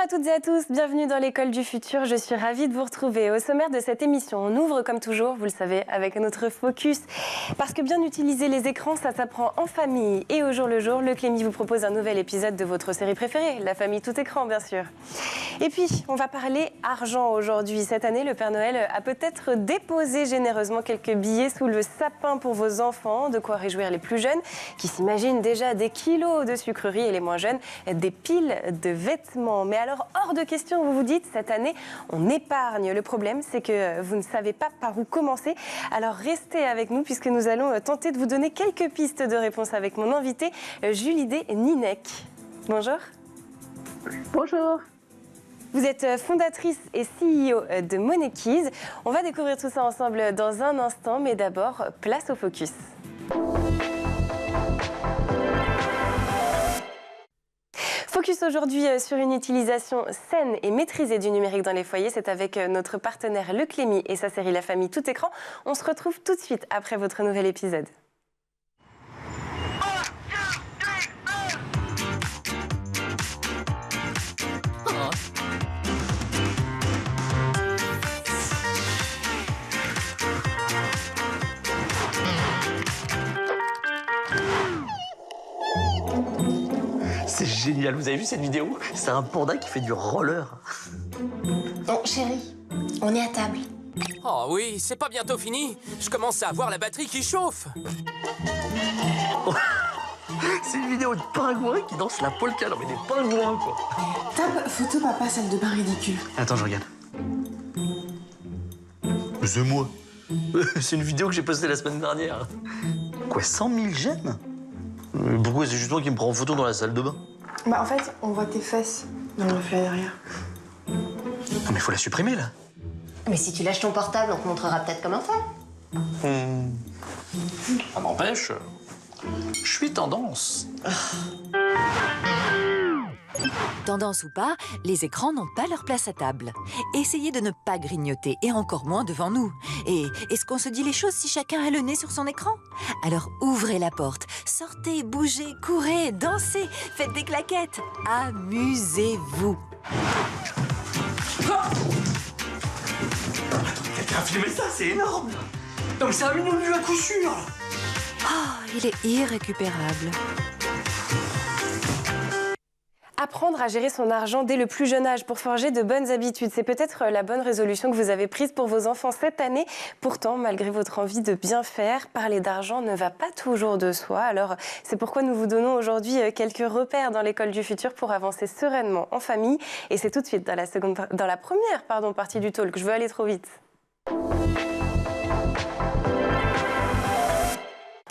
à toutes et à tous, bienvenue dans l'école du futur, je suis ravie de vous retrouver. Au sommaire de cette émission, on ouvre comme toujours, vous le savez, avec notre focus. Parce que bien utiliser les écrans, ça s'apprend en famille. Et au jour le jour, le Clémy vous propose un nouvel épisode de votre série préférée, La famille tout écran bien sûr. Et puis, on va parler argent aujourd'hui. Cette année, le Père Noël a peut-être déposé généreusement quelques billets sous le sapin pour vos enfants, de quoi réjouir les plus jeunes, qui s'imaginent déjà des kilos de sucreries, et les moins jeunes, des piles de vêtements. Mais alors, hors de question, vous vous dites, cette année, on épargne. Le problème, c'est que vous ne savez pas par où commencer. Alors, restez avec nous, puisque nous allons tenter de vous donner quelques pistes de réponse avec mon invité, Julide Ninec. Bonjour. Bonjour. Vous êtes fondatrice et CEO de Moneykeys. On va découvrir tout ça ensemble dans un instant, mais d'abord, place au focus. Focus aujourd'hui sur une utilisation saine et maîtrisée du numérique dans les foyers. C'est avec notre partenaire Le Clémy et sa série La famille tout écran. On se retrouve tout de suite après votre nouvel épisode. C'est génial, vous avez vu cette vidéo? C'est un panda qui fait du roller. Bon, chérie, on est à table. Oh oui, c'est pas bientôt fini. Je commence à avoir la batterie qui chauffe. C'est une vidéo de pingouins qui dansent la polka. Non mais des pingouins, quoi. Top photo papa, salle de bain ridicule. Attends, je regarde. C'est moi. C'est une vidéo que j'ai postée la semaine dernière. Quoi, 100 000 j'aime? Pourquoi c'est juste toi qui me prends en photo dans la salle de bain? Bah en fait, on voit tes fesses dans le reflet derrière. Non mais faut la supprimer, là. Mais si tu lâches ton portable, on te montrera peut-être comment faire. Ça n'empêche, je suis tendance. Tendance ou pas, les écrans n'ont pas leur place à table. Essayez de ne pas grignoter, et encore moins devant nous. Et est-ce qu'on se dit les choses si chacun a le nez sur son écran? Alors ouvrez la porte, sortez, bougez, courez, dansez, faites des claquettes. Amusez-vous. Quelqu'un a filmé ça, c'est énorme. Non mais c'est un million de vues à coup sûr. Oh, il est irrécupérable. Apprendre à gérer son argent dès le plus jeune âge pour forger de bonnes habitudes, c'est peut-être la bonne résolution que vous avez prise pour vos enfants cette année. Pourtant, malgré votre envie de bien faire, parler d'argent ne va pas toujours de soi. Alors, c'est pourquoi nous vous donnons aujourd'hui quelques repères dans l'école du futur pour avancer sereinement en famille. Et c'est tout de suite dans la première partie du talk. Je veux aller trop vite.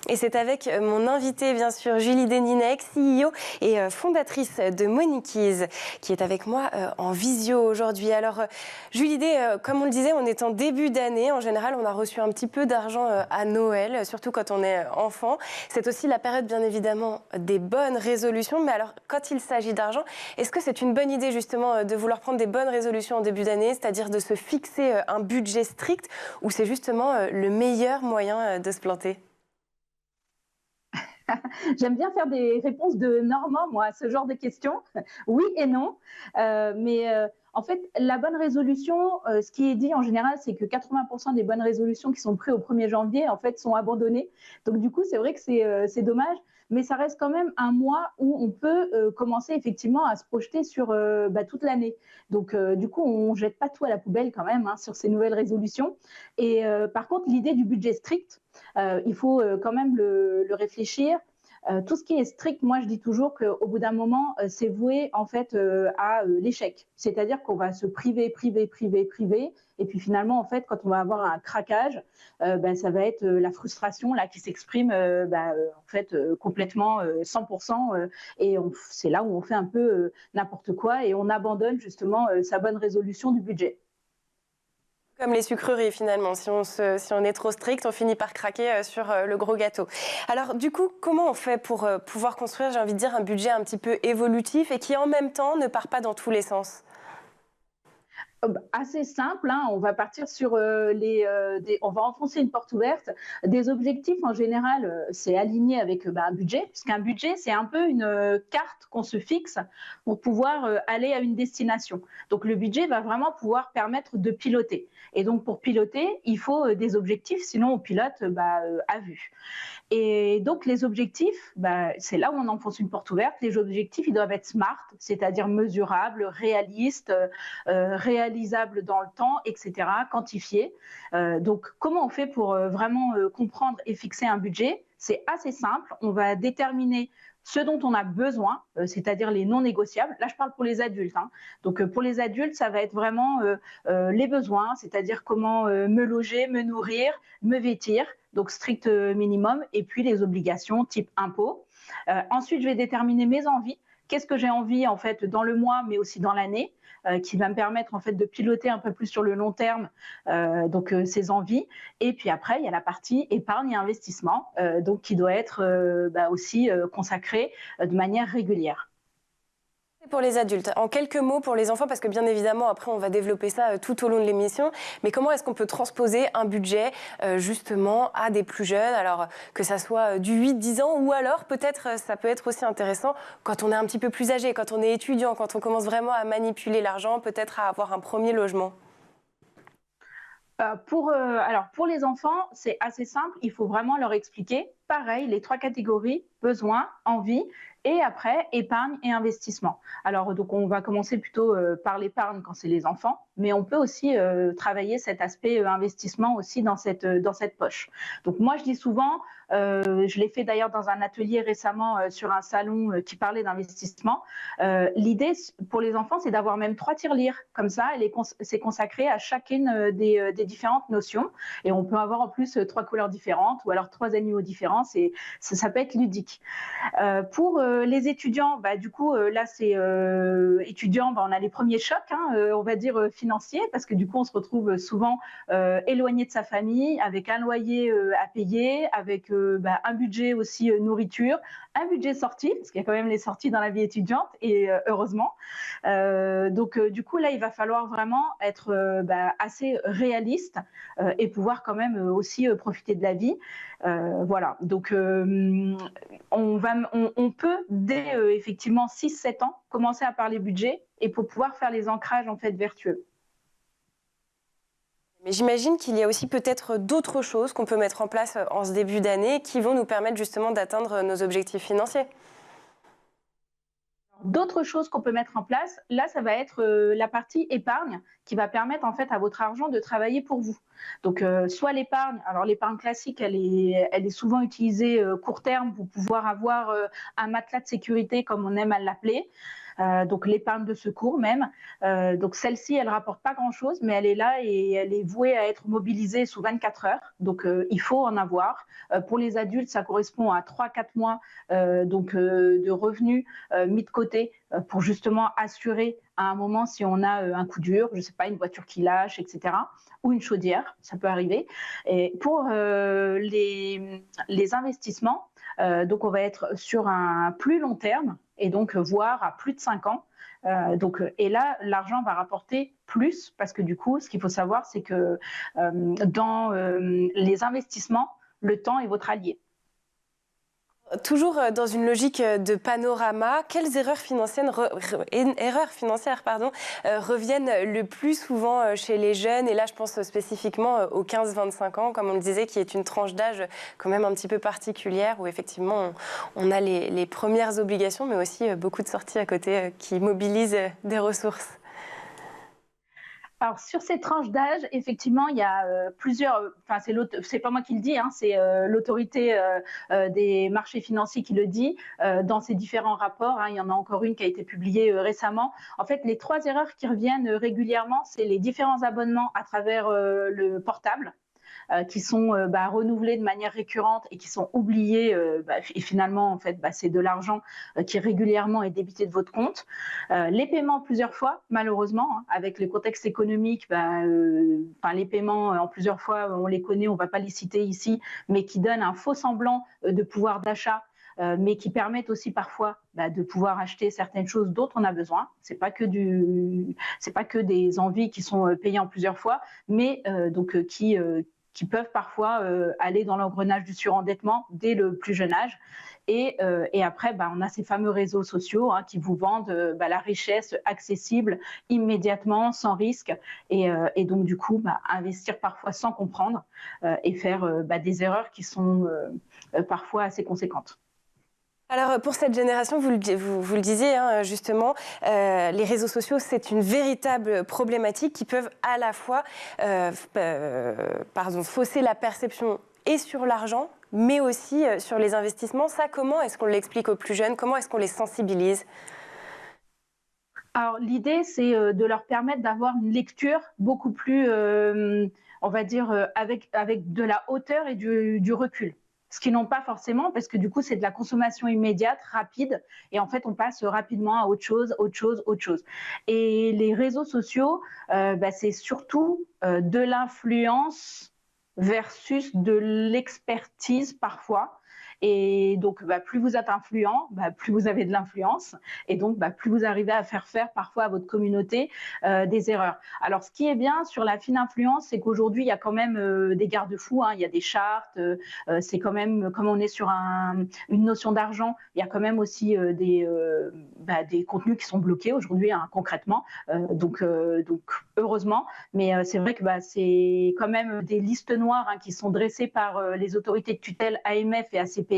Et c'est avec mon invitée, bien sûr, Julide Ninec, CEO et fondatrice de Moneykeys, qui est avec moi en visio aujourd'hui. Alors, Julide, comme on le disait, on est en début d'année. En général, on a reçu un petit peu d'argent à Noël, surtout quand on est enfant. C'est aussi la période, bien évidemment, des bonnes résolutions. Mais alors, quand il s'agit d'argent, est-ce que c'est une bonne idée, justement, de vouloir prendre des bonnes résolutions en début d'année, c'est-à-dire de se fixer un budget strict, ou c'est justement le meilleur moyen de se planter ? J'aime bien faire des réponses de Normand, moi, à ce genre de questions. Oui et non. En fait, la bonne résolution, ce qui est dit en général, c'est que 80% des bonnes résolutions qui sont prises au 1er janvier, en fait, sont abandonnées. Donc, du coup, c'est vrai que c'est dommage. Mais ça reste quand même un mois où on peut commencer effectivement à se projeter sur toute l'année. Donc, du coup, on ne jette pas tout à la poubelle quand même sur ces nouvelles résolutions. Et par contre, l'idée du budget strict, il faut quand même le réfléchir. Tout ce qui est strict, moi je dis toujours qu'au bout d'un moment, c'est voué en fait à l'échec. C'est-à-dire qu'on va se priver, et puis finalement en fait, quand on va avoir un craquage, ça va être la frustration là qui s'exprime en fait complètement 100%, et c'est là où on fait un peu n'importe quoi et on abandonne justement sa bonne résolution du budget. Comme les sucreries finalement, si on est trop strict, on finit par craquer sur le gros gâteau. Alors du coup, comment on fait pour pouvoir construire, j'ai envie de dire, un budget un petit peu évolutif et qui en même temps ne part pas dans tous les sens ? Assez simple, hein. On va partir sur on va enfoncer une porte ouverte. Des objectifs, en général, c'est aligné avec un budget, puisqu'un budget, c'est un peu une carte qu'on se fixe pour pouvoir aller à une destination. Donc, le budget va vraiment pouvoir permettre de piloter. Et donc, pour piloter, il faut des objectifs, sinon on pilote à vue. Et donc, les objectifs, c'est là où on enfonce une porte ouverte. Les objectifs, ils doivent être smart, c'est-à-dire mesurables, réalistes, réalisables dans le temps, etc., quantifiés. Donc, comment on fait pour vraiment comprendre et fixer un budget? C'est assez simple. On va déterminer ce dont on a besoin, c'est-à-dire les non négociables. Là, je parle pour les adultes, hein. Donc, pour les adultes, ça va être vraiment les besoins, c'est-à-dire comment me loger, me nourrir, me vêtir, donc strict minimum, et puis les obligations type impôt. Ensuite, je vais déterminer mes envies. Qu'est-ce que j'ai envie en fait dans le mois, mais aussi dans l'année, qui va me permettre en fait de piloter un peu plus sur le long terme, donc ces envies. Et puis après, il y a la partie épargne et investissement, donc qui doit être aussi consacrée de manière régulière. Pour les adultes, en quelques mots pour les enfants, parce que bien évidemment, après, on va développer ça tout au long de l'émission. Mais comment est-ce qu'on peut transposer un budget justement à des plus jeunes, alors que ça soit du 8-10 ans, ou alors peut-être ça peut être aussi intéressant quand on est un petit peu plus âgé, quand on est étudiant, quand on commence vraiment à manipuler l'argent, peut-être à avoir un premier logement. Pour les enfants, c'est assez simple. Il faut vraiment leur expliquer, pareil, les 3 catégories, besoins, envie, et après, épargne et investissement. Alors, donc, on va commencer plutôt par l'épargne quand c'est les enfants, mais on peut aussi travailler cet aspect investissement aussi dans cette poche. Donc, moi, je dis souvent, je l'ai fait d'ailleurs dans un atelier récemment sur un salon qui parlait d'investissement. L'idée pour les enfants, c'est d'avoir même 3 tirelires. Comme ça, c'est consacré à chacune des différentes notions. Et on peut avoir en plus 3 couleurs différentes ou alors 3 animaux différents. Ça peut être ludique. Pour les étudiants, du coup, là, c'est étudiants, on a les premiers chocs, hein, on va dire financiers, parce que du coup, on se retrouve souvent éloigné de sa famille, avec un loyer à payer, avec un budget aussi nourriture, un budget sortie, parce qu'il y a quand même les sorties dans la vie étudiante, et heureusement. Donc, du coup, là, il va falloir vraiment être assez réaliste et pouvoir quand même aussi profiter de la vie. Voilà, donc on peut dès effectivement 6-7 ans commencer à parler budget et pour pouvoir faire les ancrages en fait vertueux. Mais j'imagine qu'il y a aussi peut-être d'autres choses qu'on peut mettre en place en ce début d'année qui vont nous permettre justement d'atteindre nos objectifs financiers. D'autres choses qu'on peut mettre en place, là, ça va être la partie épargne qui va permettre en fait à votre argent de travailler pour vous. Donc, soit l'épargne, alors l'épargne classique, elle est souvent utilisée court terme pour pouvoir avoir un matelas de sécurité, comme on aime à l'appeler. Donc l'épargne de secours même. Donc celle-ci, elle ne rapporte pas grand-chose, mais elle est là et elle est vouée à être mobilisée sous 24 heures. Donc il faut en avoir. Pour les adultes, ça correspond à 3-4 mois de revenus mis de côté pour justement assurer à un moment si on a un coup dur, je ne sais pas, une voiture qui lâche, etc. Ou une chaudière, ça peut arriver. Et pour les investissements, donc on va être sur un plus long terme et donc voire à plus de 5 ans. Et là, l'argent va rapporter plus parce que du coup, ce qu'il faut savoir, c'est que dans les investissements, le temps est votre allié. Toujours dans une logique de panorama, quelles erreurs financières reviennent le plus souvent chez les jeunes? Et là, je pense spécifiquement aux 15-25 ans, comme on le disait, qui est une tranche d'âge quand même un petit peu particulière, où effectivement, on a les premières obligations, mais aussi beaucoup de sorties à côté qui mobilisent des ressources. Alors, sur ces tranches d'âge, effectivement, il y a plusieurs... Enfin, c'est pas moi qui le dis, hein, c'est l'autorité des marchés financiers qui le dit dans ses différents rapports. Hein, il y en a encore une qui a été publiée récemment. En fait, les 3 erreurs qui reviennent régulièrement, c'est les différents abonnements à travers le portable, qui sont renouvelés de manière récurrente et qui sont oubliés. Et finalement, en fait, c'est de l'argent qui régulièrement est débité de votre compte. Les paiements plusieurs fois, malheureusement, hein, avec le contexte économique, les paiements en plusieurs fois, on les connaît, on ne va pas les citer ici, mais qui donnent un faux semblant de pouvoir d'achat. mais qui permettent aussi parfois de pouvoir acheter certaines choses dont on a besoin. C'est pas que des envies qui sont payées en plusieurs fois, mais qui peuvent parfois aller dans l'engrenage du surendettement dès le plus jeune âge. Et après, on a ces fameux réseaux sociaux qui vous vendent la richesse accessible immédiatement, sans risque. Et donc, du coup, investir parfois sans comprendre et faire des erreurs qui sont parfois assez conséquentes. Alors, pour cette génération, vous le disiez justement, les réseaux sociaux, c'est une véritable problématique qui peuvent à la fois fausser la perception et sur l'argent, mais aussi sur les investissements. Ça, comment est-ce qu'on l'explique aux plus jeunes? Comment est-ce qu'on les sensibilise? Alors, l'idée, c'est de leur permettre d'avoir une lecture beaucoup plus, on va dire, avec de la hauteur et du recul. Ce qu'ils n'ont pas forcément, parce que du coup, c'est de la consommation immédiate, rapide, et en fait, on passe rapidement à autre chose. Et les réseaux sociaux, c'est surtout de l'influence versus de l'expertise parfois. Et donc, plus vous êtes influent, plus vous avez de l'influence. Et donc, plus vous arrivez à faire parfois à votre communauté des erreurs. Alors, ce qui est bien sur la fine influence, c'est qu'aujourd'hui, il y a quand même des garde-fous. Il y a des chartes. C'est quand même, comme on est sur une notion d'argent, il y a quand même aussi des contenus qui sont bloqués aujourd'hui, concrètement. Donc, heureusement. Mais c'est vrai que c'est quand même des listes noires qui sont dressées par les autorités de tutelle AMF et ACPR,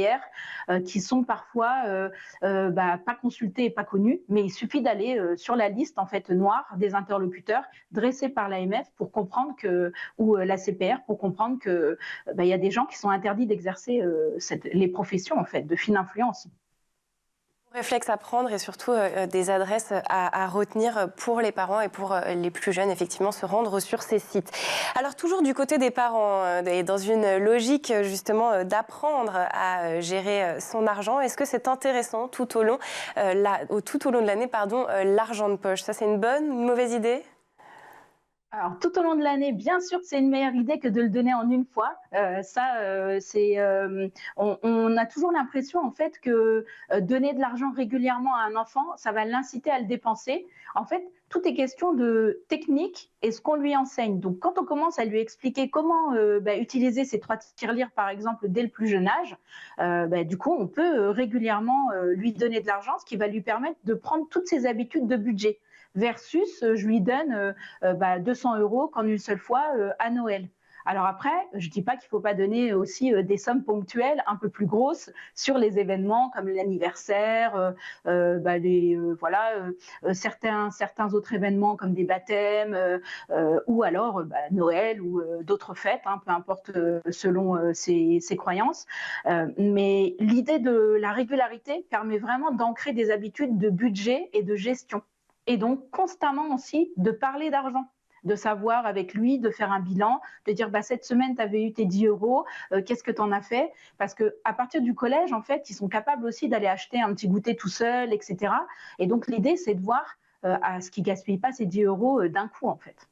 qui sont parfois pas consultés et pas connus, mais il suffit d'aller sur la liste en fait noire des interlocuteurs dressés par l'AMF pour comprendre ou l'ACPR pour comprendre que il y a des gens qui sont interdits d'exercer les professions en fait de fine influence. Réflexe à prendre et surtout des adresses à retenir pour les parents et pour les plus jeunes, effectivement, se rendre sur ces sites. Alors, toujours du côté des parents, et dans une logique justement d'apprendre à gérer son argent, est-ce que c'est intéressant tout au long de l'année, l'argent de poche? Ça, c'est une bonne, une mauvaise idée? Alors, tout au long de l'année, bien sûr que c'est une meilleure idée que de le donner en une fois. On a toujours l'impression en fait que donner de l'argent régulièrement à un enfant, ça va l'inciter à le dépenser. En fait, tout est question de technique et ce qu'on lui enseigne. Donc, quand on commence à lui expliquer comment utiliser ces 3 tirelires, par exemple, dès le plus jeune âge, du coup, on peut régulièrement lui donner de l'argent, ce qui va lui permettre de prendre toutes ses habitudes de budget. Versus, je lui donne 200 € qu'en une seule fois à Noël. Alors après, je ne dis pas qu'il ne faut pas donner aussi des sommes ponctuelles un peu plus grosses sur les événements comme l'anniversaire, certains autres événements comme des baptêmes ou alors Noël ou d'autres fêtes, peu importe selon ses croyances. Mais l'idée de la régularité permet vraiment d'ancrer des habitudes de budget et de gestion. Et donc, constamment aussi, de parler d'argent, de savoir avec lui, de faire un bilan, de dire cette semaine, tu avais eu tes 10 €, qu'est-ce que tu en as fait? Parce qu'à partir du collège, en fait, ils sont capables aussi d'aller acheter un petit goûter tout seul, etc. Et donc, l'idée, c'est de voir à ce qu'ils ne gaspillent pas ces 10 € d'un coup, en fait.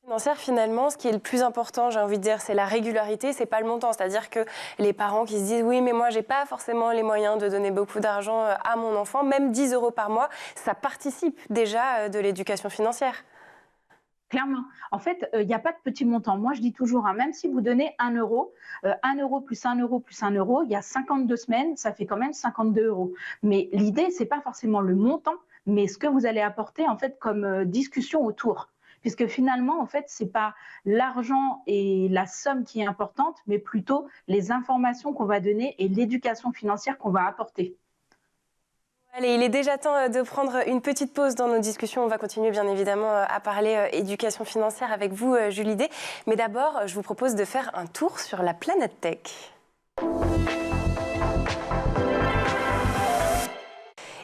Financière, finalement, ce qui est le plus important, j'ai envie de dire, c'est la régularité, c'est pas le montant. C'est-à-dire que les parents qui se disent « oui, mais moi, j'ai pas forcément les moyens de donner beaucoup d'argent à mon enfant », même 10 € par mois, ça participe déjà de l'éducation financière. Clairement. En fait, il n'y a pas de petit montant. Moi, je dis toujours, même si vous donnez 1 €, 1 € plus 1 € plus 1 €, il y a 52 semaines, ça fait quand même 52 €. Mais l'idée, ce n'est pas forcément le montant, mais ce que vous allez apporter en fait comme discussion autour. Puisque finalement, en fait, ce n'est pas l'argent et la somme qui est importante, mais plutôt les informations qu'on va donner et l'éducation financière qu'on va apporter. Allez, il est déjà temps de prendre une petite pause dans nos discussions. On va continuer bien évidemment à parler éducation financière avec vous, Julie D. Mais d'abord, je vous propose de faire un tour sur la planète tech.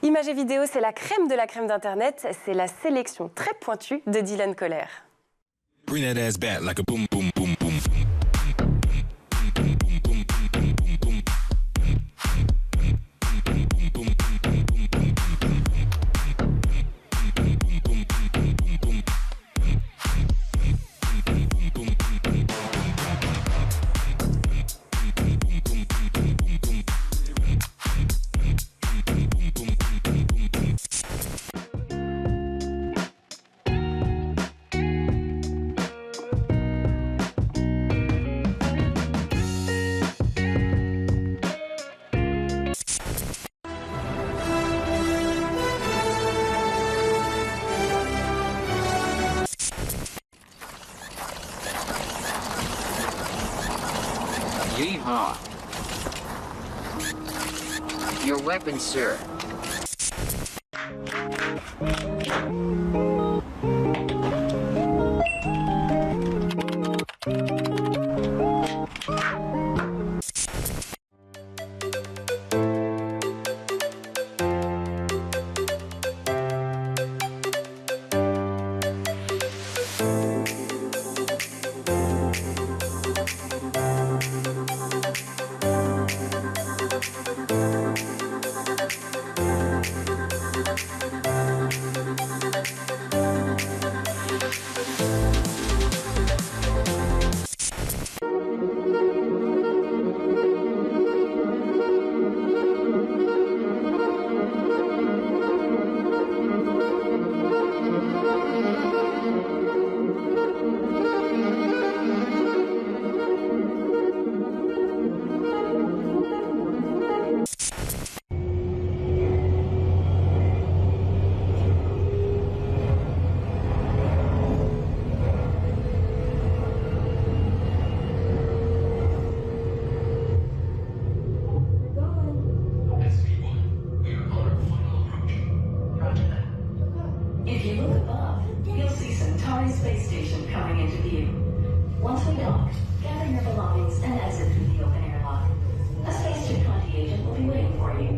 Images et vidéos, c'est la crème de la crème d'Internet. C'est la sélection très pointue de Dylan Kohler. Bring that ass back like a boom, boom, boom, boom. Yeehaw. Your weapon, sir. If you look above, you'll see Centauri Space Station coming into view. Once we dock, gather your belongings and exit through the open airlock. A Spacesuit 20 agent will be waiting for you.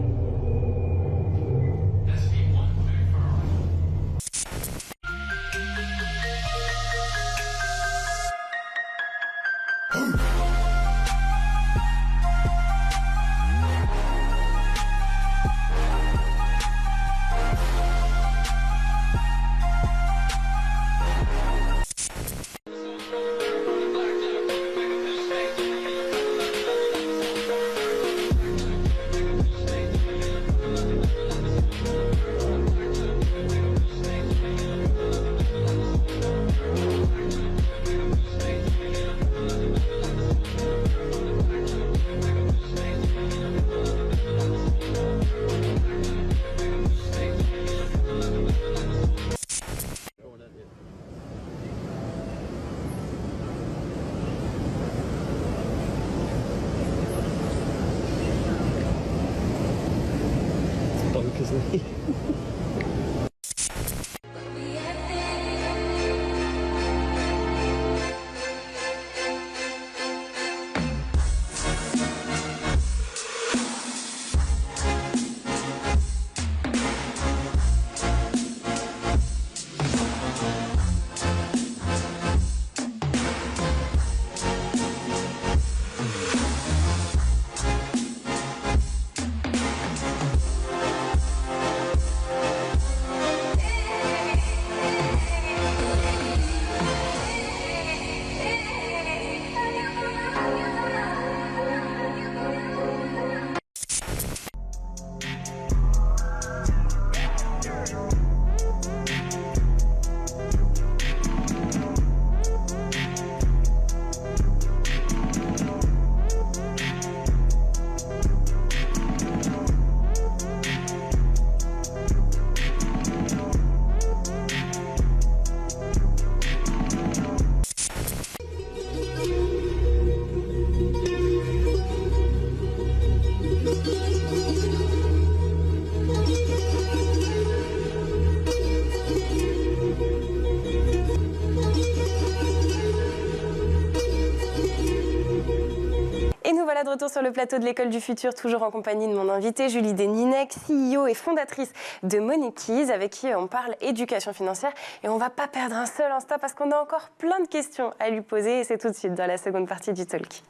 Et nous voilà de retour sur le plateau de l'École du Futur, toujours en compagnie de mon invitée Julie Deninec, CEO et fondatrice de Moneykeys, avec qui on parle éducation financière. Et on ne va pas perdre un seul instant parce qu'on a encore plein de questions à lui poser. Et c'est tout de suite dans la seconde partie du talk.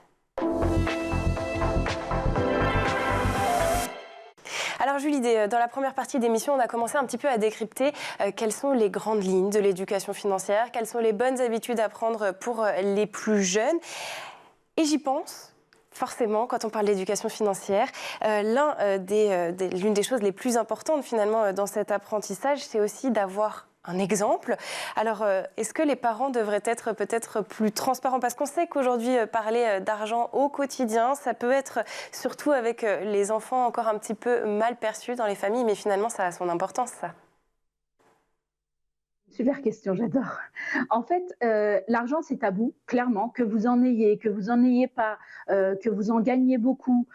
Alors Julie, dans la première partie d'émission, on a commencé un petit peu à décrypter quelles sont les grandes lignes de l'éducation financière, quelles sont les bonnes habitudes à prendre pour les plus jeunes. Et j'y pense. Forcément, quand on parle d'éducation financière, l'une des choses les plus importantes finalement dans cet apprentissage, c'est aussi d'avoir un exemple. Alors, est-ce que les parents devraient être peut-être plus transparents? Parce qu'on sait qu'aujourd'hui, parler d'argent au quotidien, ça peut être, surtout avec les enfants, encore un petit peu mal perçu dans les familles, mais finalement, ça a son importance, ça. Super question, j'adore. En fait, l'argent, c'est tabou, clairement, que vous en ayez pas, que vous en gagnez beaucoup.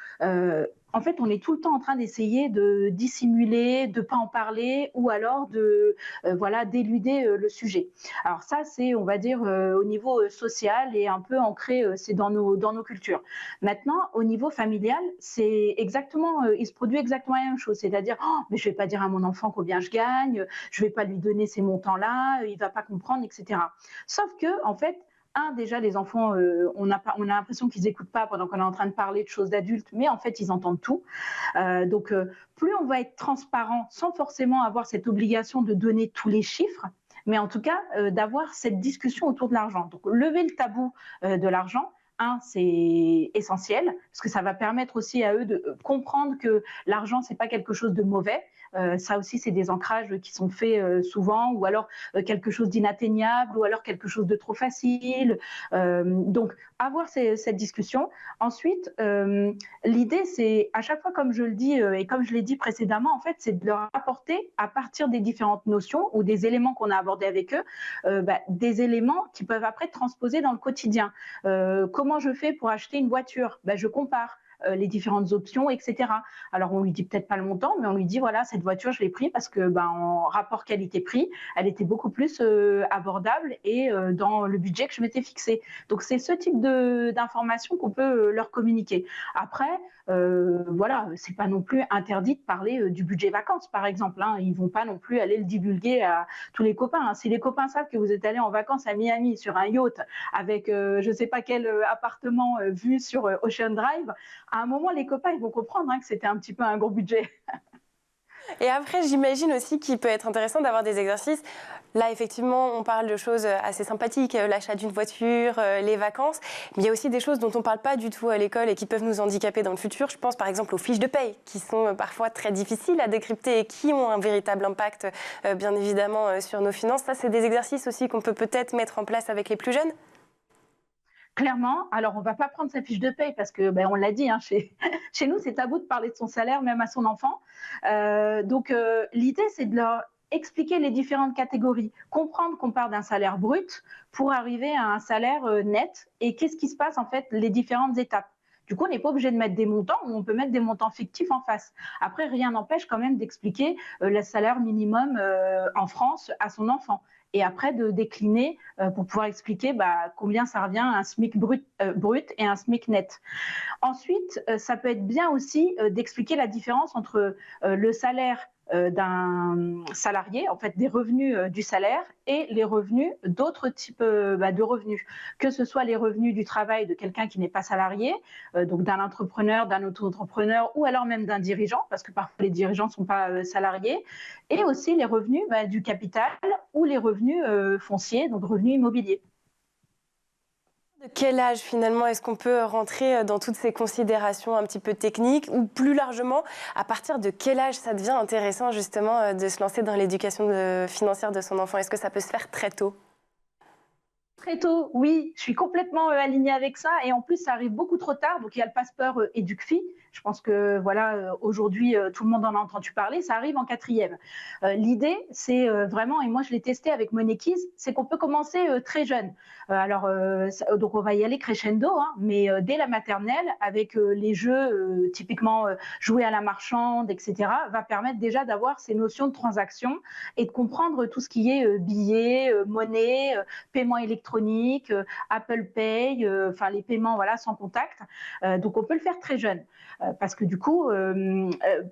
En fait, on est tout le temps en train d'essayer de dissimuler, de ne pas en parler ou alors voilà, d'éluder le sujet. Alors ça, c'est, on va dire, au niveau social et un peu ancré, c'est dans nos cultures. Maintenant, au niveau familial, c'est exactement, il se produit exactement la même chose. C'est-à-dire, oh, mais je ne vais pas dire à mon enfant combien je gagne, je ne vais pas lui donner ces montants-là, il ne va pas comprendre, etc. Sauf que, en fait, déjà, les enfants, on a l'impression qu'ils n'écoutent pas pendant qu'on est en train de parler de choses d'adultes, mais en fait, ils entendent tout. Donc, plus on va être transparent sans forcément avoir cette obligation de donner tous les chiffres, mais en tout cas, d'avoir cette discussion autour de l'argent. Donc, lever le tabou de l'argent, c'est essentiel, parce que ça va permettre aussi à eux de comprendre que l'argent, ce n'est pas quelque chose de mauvais. Ça aussi, c'est des ancrages qui sont faits souvent, ou alors quelque chose d'inatteignable, ou alors quelque chose de trop facile. Donc, avoir cette discussion. Ensuite, l'idée, c'est à chaque fois, comme je le dis et comme je l'ai dit précédemment, en fait, c'est de leur apporter, à partir des différentes notions ou des éléments qu'on a abordés avec eux, des éléments qui peuvent après transposer dans le quotidien. Comment je fais pour acheter une voiture? Je compare les différentes options, etc. Alors, on lui dit peut-être pas le montant, mais on lui dit, voilà, cette voiture, je l'ai prise parce que, en rapport qualité-prix, elle était beaucoup plus abordable et dans le budget que je m'étais fixé. Donc, c'est ce type d'informations qu'on peut leur communiquer. Après, voilà, c'est pas non plus interdit de parler du budget vacances, par exemple. Ils vont pas non plus aller le divulguer à tous les copains. Si les copains savent que vous êtes allé en vacances à Miami sur un yacht avec je sais pas quel appartement vu sur Ocean Drive, à un moment, les copains, ils vont comprendre que c'était un petit peu un gros budget. Et après, j'imagine aussi qu'il peut être intéressant d'avoir des exercices. Là, effectivement, on parle de choses assez sympathiques, l'achat d'une voiture, les vacances. Mais il y a aussi des choses dont on ne parle pas du tout à l'école et qui peuvent nous handicaper dans le futur. Je pense par exemple aux fiches de paye, qui sont parfois très difficiles à décrypter et qui ont un véritable impact, bien évidemment, sur nos finances. Ça, c'est des exercices aussi qu'on peut peut-être mettre en place avec les plus jeunes. Clairement, alors on ne va pas prendre sa fiche de paye parce que, on l'a dit, chez nous, c'est tabou de parler de son salaire, même à son enfant. Donc, l'idée, c'est de leur expliquer les différentes catégories, comprendre qu'on part d'un salaire brut pour arriver à un salaire net et qu'est-ce qui se passe, en fait, les différentes étapes. Du coup, on n'est pas obligé de mettre des montants, ou on peut mettre des montants fictifs en face. Après, rien n'empêche quand même d'expliquer le salaire minimum en France à son enfant. Et après de décliner pour pouvoir expliquer combien ça revient à un SMIC brut et un SMIC net. Ensuite, ça peut être bien aussi d'expliquer la différence entre le salaire d'un salarié, en fait des revenus du salaire et les revenus d'autres types de revenus, que ce soit les revenus du travail de quelqu'un qui n'est pas salarié, donc d'un entrepreneur, d'un auto-entrepreneur ou alors même d'un dirigeant, parce que parfois les dirigeants ne sont pas salariés, et aussi les revenus du capital ou les revenus fonciers, donc revenus immobiliers. De quel âge, finalement, est-ce qu'on peut rentrer dans toutes ces considérations un petit peu techniques ou plus largement, à partir de quel âge ça devient intéressant, justement, de se lancer dans l'éducation financière de son enfant? Est-ce que ça peut se faire très tôt? Très tôt, oui, je suis complètement alignée avec ça. Et en plus, ça arrive beaucoup trop tard. Donc, il y a le passeport EducFi. Je pense que voilà, aujourd'hui, tout le monde en a entendu parler. Ça arrive en 4e. L'idée, c'est vraiment, et moi je l'ai testé avec Moneykeys, c'est qu'on peut commencer très jeune. Donc on va y aller crescendo, mais dès la maternelle, avec les jeux typiquement jouer à la marchande, etc., va permettre déjà d'avoir ces notions de transaction et de comprendre tout ce qui est billets, monnaie, paiement électronique, Apple Pay, les paiements sans contact. Donc on peut le faire très jeune. Parce que du coup,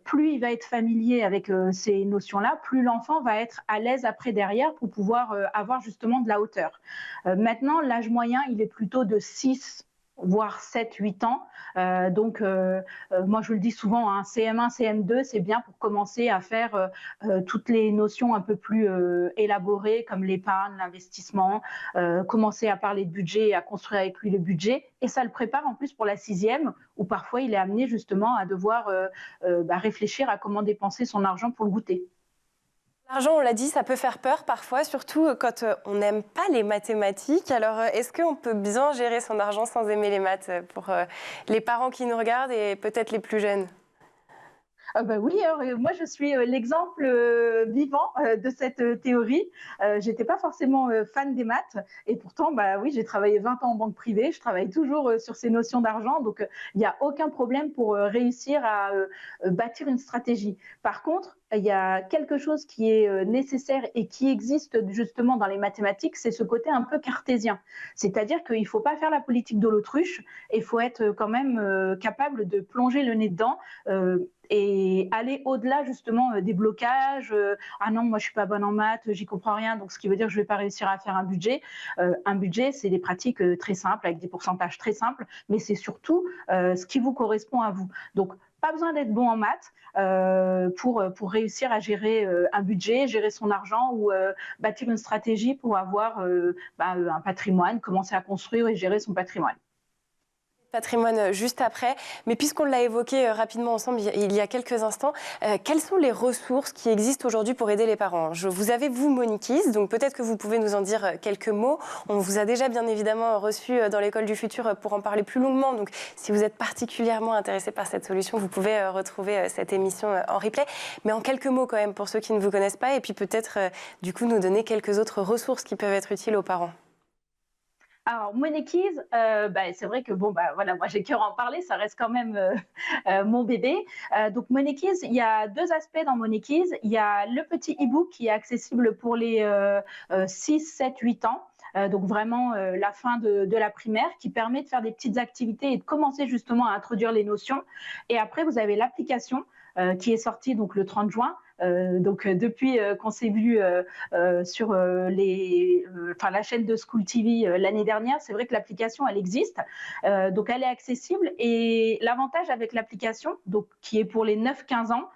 plus il va être familier avec ces notions-là, plus l'enfant va être à l'aise après derrière pour pouvoir avoir justement de la hauteur. Maintenant, l'âge moyen, il est plutôt de 6 voire 7, 8 ans. Donc, moi, je le dis souvent, CM1, CM2, c'est bien pour commencer à faire toutes les notions un peu plus élaborées, comme l'épargne, l'investissement, commencer à parler de budget et à construire avec lui le budget. Et ça le prépare en plus pour la 6e, où parfois, il est amené justement à devoir réfléchir à comment dépenser son argent pour le goûter. L'argent, on l'a dit, ça peut faire peur parfois, surtout quand on n'aime pas les mathématiques. Alors, est-ce qu'on peut bien gérer son argent sans aimer les maths pour les parents qui nous regardent et peut-être les plus jeunes? Bah oui, alors, moi je suis l'exemple vivant de cette théorie. J'étais pas forcément fan des maths et pourtant, bah oui, j'ai travaillé 20 ans en banque privée. Je travaille toujours sur ces notions d'argent, donc il n'y a aucun problème pour réussir à bâtir une stratégie. Par contre, il y a quelque chose qui est nécessaire et qui existe justement dans les mathématiques, c'est ce côté un peu cartésien. C'est-à-dire qu'il ne faut pas faire la politique de l'autruche, il faut être quand même capable de plonger le nez dedans. Et aller au-delà justement des blocages. Ah non, moi je suis pas bonne en maths, j'y comprends rien, donc ce qui veut dire que je vais pas réussir à faire un budget. Un budget, c'est des pratiques très simples avec des pourcentages très simples, mais c'est surtout ce qui vous correspond à vous. Donc pas besoin d'être bon en maths pour réussir à gérer un budget, gérer son argent ou bâtir une stratégie pour avoir un patrimoine, commencer à construire et gérer son patrimoine. Patrimoine juste après, mais puisqu'on l'a évoqué rapidement ensemble il y a quelques instants, quelles sont les ressources qui existent aujourd'hui pour aider les parents? Vous avez, vous, Moniquise, donc peut-être que vous pouvez nous en dire quelques mots. On vous a déjà bien évidemment reçu dans l'école du futur pour en parler plus longuement, donc si vous êtes particulièrement intéressé par cette solution, vous pouvez retrouver cette émission en replay, mais en quelques mots quand même pour ceux qui ne vous connaissent pas, et puis peut-être du coup nous donner quelques autres ressources qui peuvent être utiles aux parents. Alors, Moniquise, c'est vrai que voilà, moi j'ai cœur à en parler, ça reste quand même mon bébé. Donc, Moniquise, il y a deux aspects dans Moniquise. Il y a le petit e-book qui est accessible pour les 6, 7, 8 ans. Donc vraiment la fin de la primaire, qui permet de faire des petites activités et de commencer justement à introduire les notions. Et après, vous avez l'application qui est sortie donc, le 30 juin. Depuis qu'on s'est vu sur la chaîne de School TV l'année dernière, c'est vrai que l'application, elle existe. Donc, elle est accessible. Et l'avantage avec l'application, donc, qui est pour les 9-15 ans,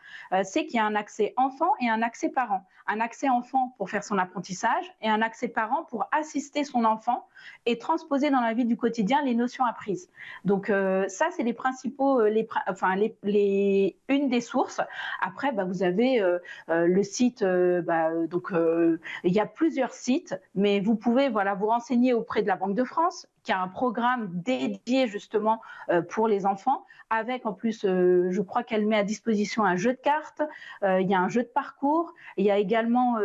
c'est qu'il y a un accès enfant et un accès parent. Un accès enfant pour faire son apprentissage et un accès parent pour assister son enfant et transposer dans la vie du quotidien les notions apprises. Donc, ça, c'est les principaux, une des sources. Après, vous avez le site, il y a plusieurs sites, mais vous pouvez vous renseigner auprès de la Banque de France, qui a un programme dédié justement pour les enfants, avec en plus, je crois qu'elle met à disposition un jeu de cartes, il y a un jeu de parcours, il y a également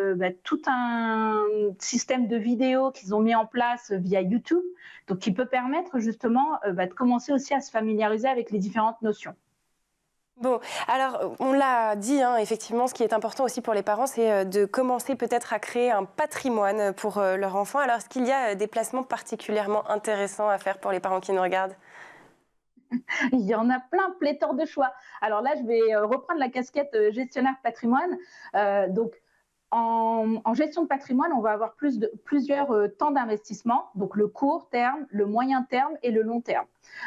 tout un système de vidéos qu'ils ont mis en place via YouTube, donc qui peut permettre justement de commencer aussi à se familiariser avec les différentes notions. Bon, alors on l'a dit, effectivement, ce qui est important aussi pour les parents, c'est de commencer peut-être à créer un patrimoine pour leur enfant. Alors, est-ce qu'il y a des placements particulièrement intéressants à faire pour les parents qui nous regardent? Il y en a plein, pléthore de choix. Alors là, je vais reprendre la casquette gestionnaire patrimoine. En gestion de patrimoine, on va avoir plusieurs temps d'investissement, donc le court terme, le moyen terme et le long terme.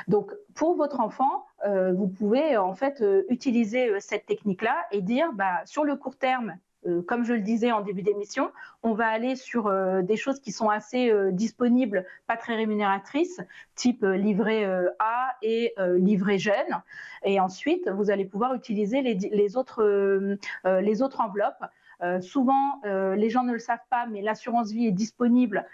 Donc, pour votre enfant, vous pouvez en fait utiliser cette technique-là et dire, sur le court terme, comme je le disais en début d'émission, on va aller sur des choses qui sont assez disponibles, pas très rémunératrices, type livret A et livret jeune. Et ensuite, vous allez pouvoir utiliser les autres enveloppes. Souvent, les gens ne le savent pas, mais l'assurance vie est disponible,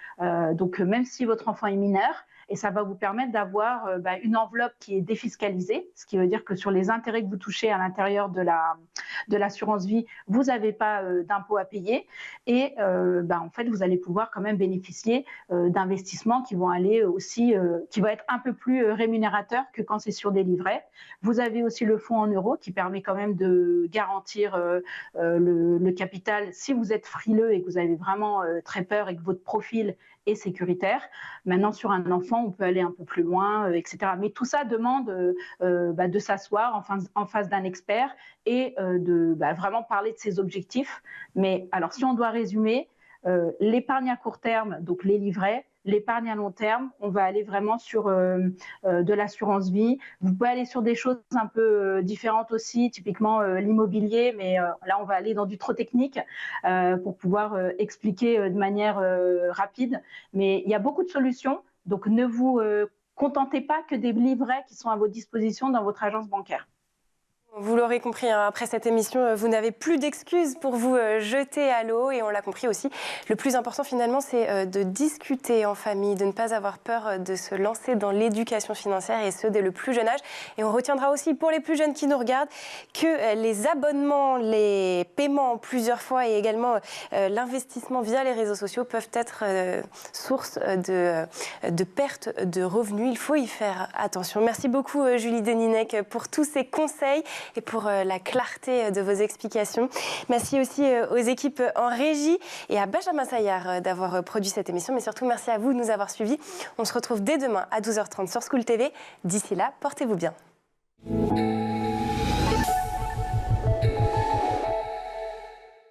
donc même si votre enfant est mineur, et ça va vous permettre d'avoir une enveloppe qui est défiscalisée, ce qui veut dire que sur les intérêts que vous touchez à l'intérieur de l'assurance vie, vous n'avez pas d'impôt à payer, et en fait, vous allez pouvoir quand même bénéficier d'investissements qui vont aller aussi, qui vont être un peu plus rémunérateurs que quand c'est sur des livrets. Vous avez aussi le fonds en euros qui permet quand même de garantir le capital si vous êtes frileux et que vous avez vraiment très peur et que votre profil est sécuritaire. Maintenant, sur un enfant, on peut aller un peu plus loin, etc. Mais tout ça demande de s'asseoir en face d'un expert et de vraiment parler de ses objectifs. Mais alors, si on doit résumer, l'épargne à court terme, donc les livrets, l'épargne à long terme, on va aller vraiment sur de l'assurance vie. Vous pouvez aller sur des choses un peu différentes aussi, typiquement l'immobilier, mais là, on va aller dans du trop technique pour pouvoir expliquer de manière rapide. Mais il y a beaucoup de solutions, donc ne vous contentez pas que des livrets qui sont à votre disposition dans votre agence bancaire. Vous l'aurez compris, hein, après cette émission, vous n'avez plus d'excuses pour vous jeter à l'eau. Et on l'a compris aussi, le plus important finalement, c'est de discuter en famille, de ne pas avoir peur de se lancer dans l'éducation financière, et ce, dès le plus jeune âge. Et on retiendra aussi, pour les plus jeunes qui nous regardent, que les abonnements, les paiements plusieurs fois et également l'investissement via les réseaux sociaux peuvent être source de perte de revenus. Il faut y faire attention. Merci beaucoup, Julie Deninec, pour tous ces conseils et pour la clarté de vos explications. Merci aussi aux équipes en régie et à Benjamin Saillard d'avoir produit cette émission. Mais surtout, merci à vous de nous avoir suivis. On se retrouve dès demain à 12h30 sur School TV. D'ici là, portez-vous bien.